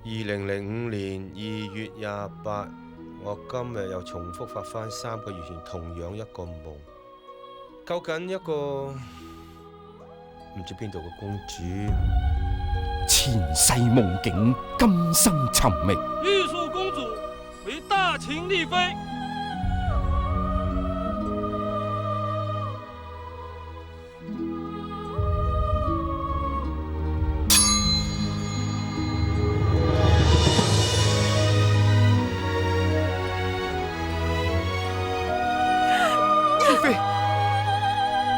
2005年2月28，我今日又重複發翻3個月前同樣一個夢，救緊一個唔知邊度嘅公主。前世夢境，今生尋覓。玉樹公主為大秦麗妃。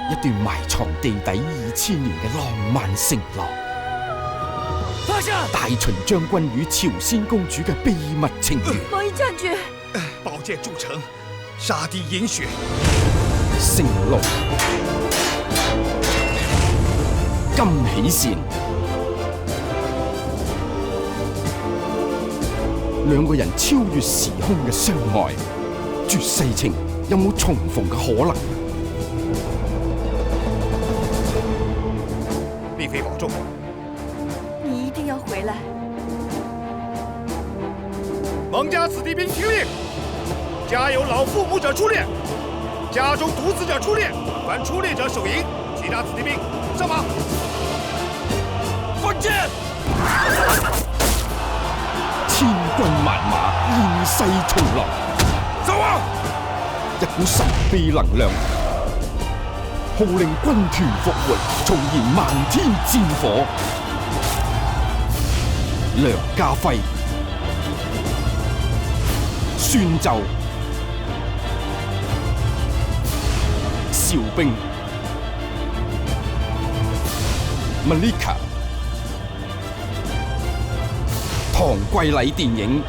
一段埋藏地底2000年嘅浪漫承諾，放下！大秦將軍與朝鮮公主嘅秘密情緣。王毅將軍，寶劍鑄成，殺敵飲血。成龍、金喜善兩個人超越時空嘅相愛，絕世情有冇重逢嘅可能？麗妃保重，你一定要回來。蒙家子弟兵聽令，家有老父母者出列，家中獨子者出列，凡出列者受迎。其他子弟兵上馬。放箭！千軍萬馬，現世重來。走啊！一股神秘能量，號令軍團復活，重燃漫天戰火。梁家輝宣奏，邵兵 Malika 唐季禮電影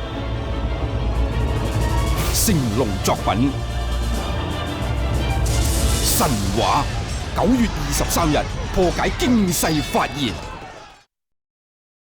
成龍作品神話，9月23日破解驚世發言。